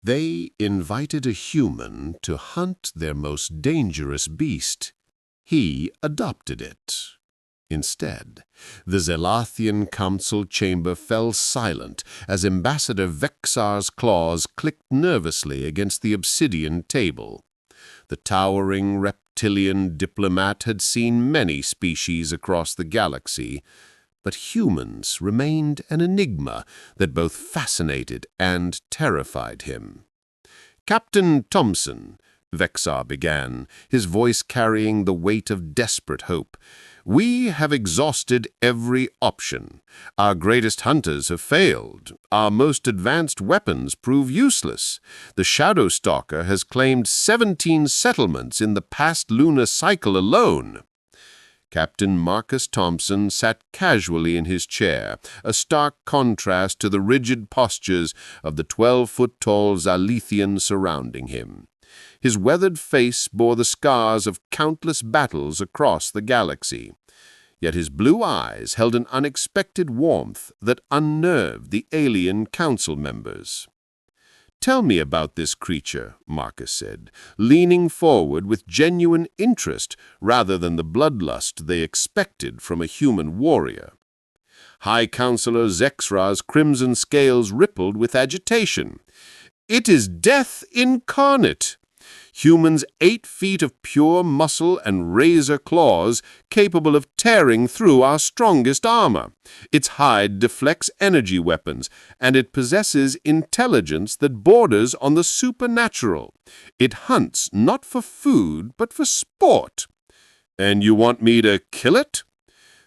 They invited a human to hunt their most dangerous beast. He adopted it. Instead, the Zelathian council chamber fell silent as Ambassador Vexar's claws clicked nervously against the obsidian table. The towering reptilian diplomat had seen many species across the galaxy, but humans remained an enigma that both fascinated and terrified him. "Captain Thompson," Vexar began, his voice carrying the weight of desperate hope, "we have exhausted every option. Our greatest hunters have failed. Our most advanced weapons prove useless. The Shadow Stalker has claimed 17 settlements in the past lunar cycle alone." Captain Marcus Thompson sat casually in his chair, a stark contrast to the rigid postures of the 12-foot-tall Zalithian surrounding him. His weathered face bore the scars of countless battles across the galaxy. Yet his blue eyes held an unexpected warmth that unnerved the alien council members. "Tell me about this creature," Marcus said, leaning forward with genuine interest rather than the bloodlust they expected from a human warrior. High Counselor Zexra's crimson scales rippled with agitation. "It is death incarnate. Humans 8 feet of pure muscle and razor claws capable of tearing through our strongest armor. Its hide deflects energy weapons, and it possesses intelligence that borders on the supernatural. It hunts not for food, but for sport." "And you want me to kill it?"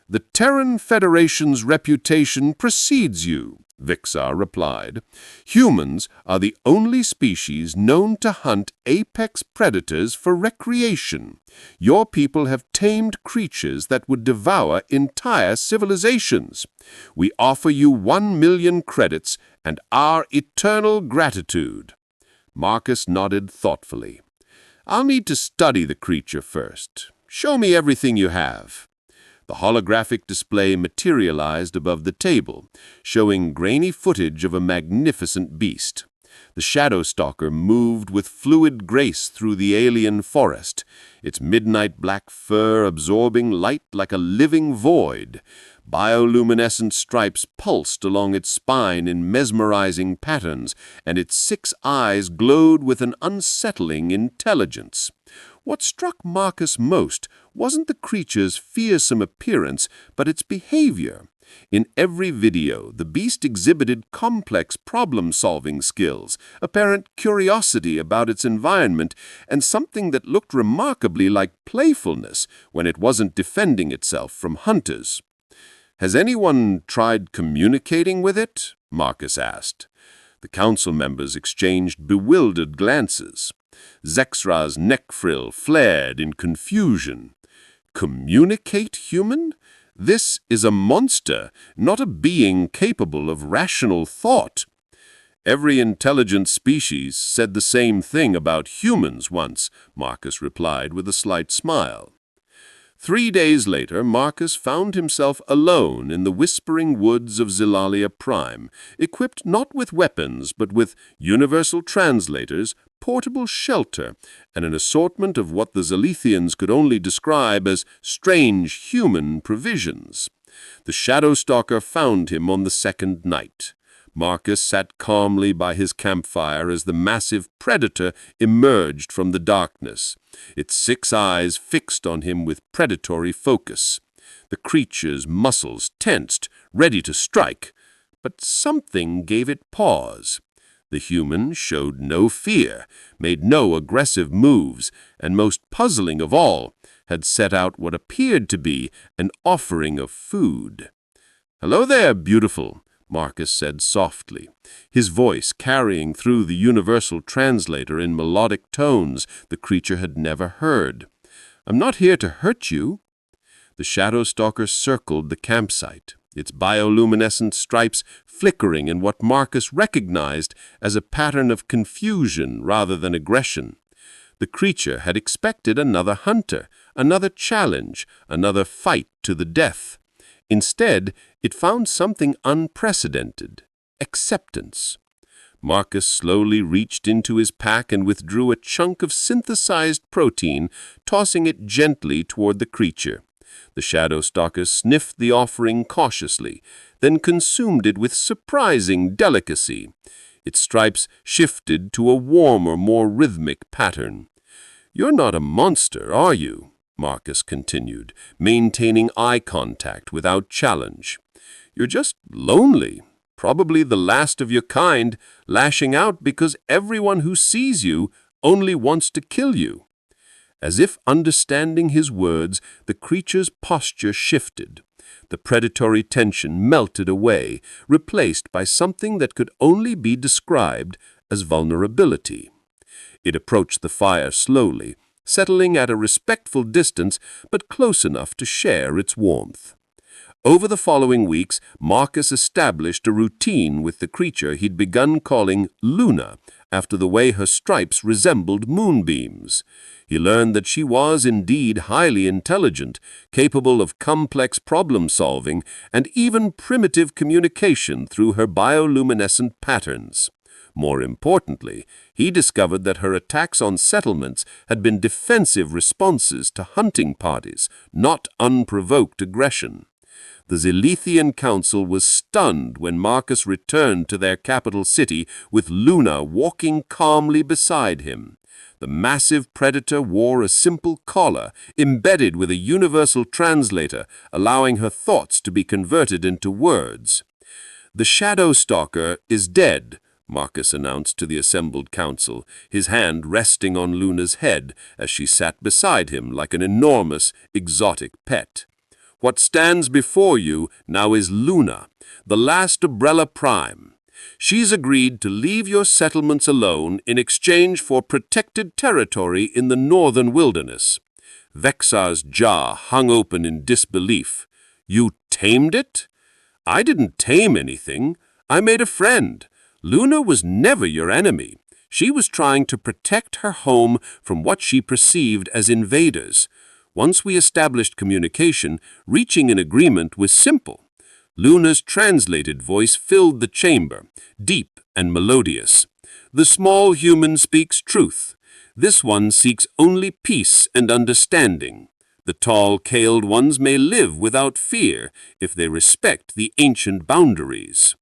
"The Terran Federation's reputation precedes you," Vexar replied. "Humans are the only species known to hunt apex predators for recreation. Your people have tamed creatures that would devour entire civilizations. We offer you 1 million credits and our eternal gratitude." Marcus nodded thoughtfully. "I'll need to study the creature first. Show me everything you have." The holographic display materialized above the table, showing grainy footage of a magnificent beast. The Shadow Stalker moved with fluid grace through the alien forest, its midnight black fur absorbing light like a living void. Bioluminescent stripes pulsed along its spine in mesmerizing patterns, and its 6 eyes glowed with an unsettling intelligence. What struck Marcus most wasn't the creature's fearsome appearance, but its behavior. In every video, the beast exhibited complex problem-solving skills, apparent curiosity about its environment, and something that looked remarkably like playfulness when it wasn't defending itself from hunters. "Has anyone tried communicating with it?" Marcus asked. The council members exchanged bewildered glances. Zexra's neck frill flared in confusion. "Communicate, human? This is a monster, not a being capable of rational thought." "Every intelligent species said the same thing about humans once," Marcus replied with a slight smile. 3 days later, Marcus found himself alone in the whispering woods of Zilalia Prime, equipped not with weapons but with universal translators, portable shelter, and an assortment of what the Zalithians could only describe as strange human provisions. The Shadow Stalker found him on the 2nd night. Marcus sat calmly by his campfire as the massive predator emerged from the darkness, its 6 eyes fixed on him with predatory focus. The creature's muscles tensed, ready to strike, but something gave it pause. The human showed no fear, made no aggressive moves, and most puzzling of all, had set out what appeared to be an offering of food. "Hello there, beautiful," Marcus said softly, his voice carrying through the universal translator in melodic tones the creature had never heard. "I'm not here to hurt you." The Shadow Stalker circled the campsite, its bioluminescent stripes flickering in what Marcus recognized as a pattern of confusion rather than aggression. The creature had expected another hunter, another challenge, another fight to the death. Instead, it found something unprecedented: acceptance. Marcus slowly reached into his pack and withdrew a chunk of synthesized protein, tossing it gently toward the creature. The shadow stalker sniffed the offering cautiously, then consumed it with surprising delicacy. Its stripes shifted to a warmer, more rhythmic pattern. "You're not a monster, are you?" Marcus continued, maintaining eye contact without challenge. "You're just lonely, probably the last of your kind, lashing out because everyone who sees you only wants to kill you." As if understanding his words, the creature's posture shifted. The predatory tension melted away, replaced by something that could only be described as vulnerability. It approached the fire slowly, settling at a respectful distance but close enough to share its warmth. Over the following weeks, Marcus established a routine with the creature he'd begun calling Luna, after the way her stripes resembled moonbeams. He learned that she was indeed highly intelligent, capable of complex problem-solving, and even primitive communication through her bioluminescent patterns. More importantly, he discovered that her attacks on settlements had been defensive responses to hunting parties, not unprovoked aggression. The Zilithian Council was stunned when Marcus returned to their capital city with Luna walking calmly beside him. The massive predator wore a simple collar, embedded with a universal translator, allowing her thoughts to be converted into words. "The Shadow Stalker is dead," Marcus announced to the assembled council, his hand resting on Luna's head as she sat beside him like an enormous, exotic pet. "What stands before you now is Luna, the last Umbrella Prime. She's agreed to leave your settlements alone in exchange for protected territory in the northern wilderness." Vexar's jaw hung open in disbelief. "You tamed it?" "I didn't tame anything. I made a friend. Luna was never your enemy. She was trying to protect her home from what she perceived as invaders. Once we established communication, reaching an agreement was simple. Luna's translated voice filled the chamber, deep and melodious. The small human speaks truth. This one seeks only peace and understanding. The tall, caled ones may live without fear if they respect the ancient boundaries."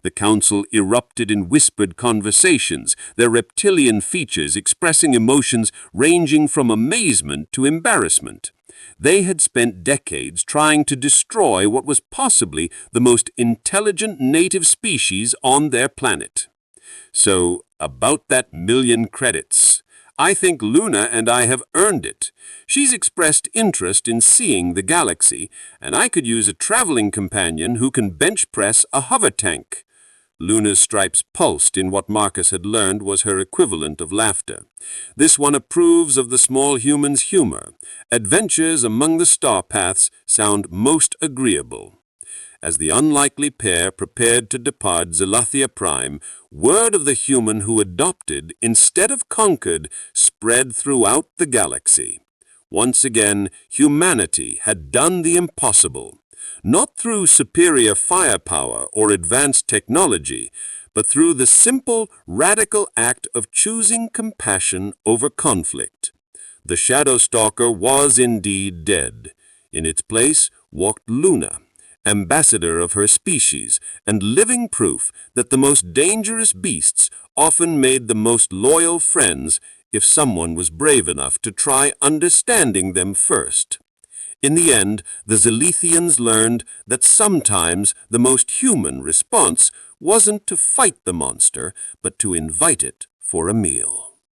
The council erupted in whispered conversations, their reptilian features expressing emotions ranging from amazement to embarrassment. They had spent decades trying to destroy what was possibly the most intelligent native species on their planet. "So, about that 1,000,000 credits. I think Luna and I have earned it. She's expressed interest in seeing the galaxy, and I could use a traveling companion who can bench press a hover tank." Luna's stripes pulsed in what Marcus had learned was her equivalent of laughter. "This one approves of the small human's humor. Adventures among the star paths sound most agreeable." As the unlikely pair prepared to depart Zelathia Prime, word of the human who adopted instead of conquered spread throughout the galaxy. Once again, humanity had done the impossible. Not through superior firepower or advanced technology, but through the simple, radical act of choosing compassion over conflict. The Shadow Stalker was indeed dead. In its place walked Luna, ambassador of her species and living proof that the most dangerous beasts often made the most loyal friends if someone was brave enough to try understanding them first. In the end, the Zilithians learned that sometimes the most human response wasn't to fight the monster, but to invite it for a meal.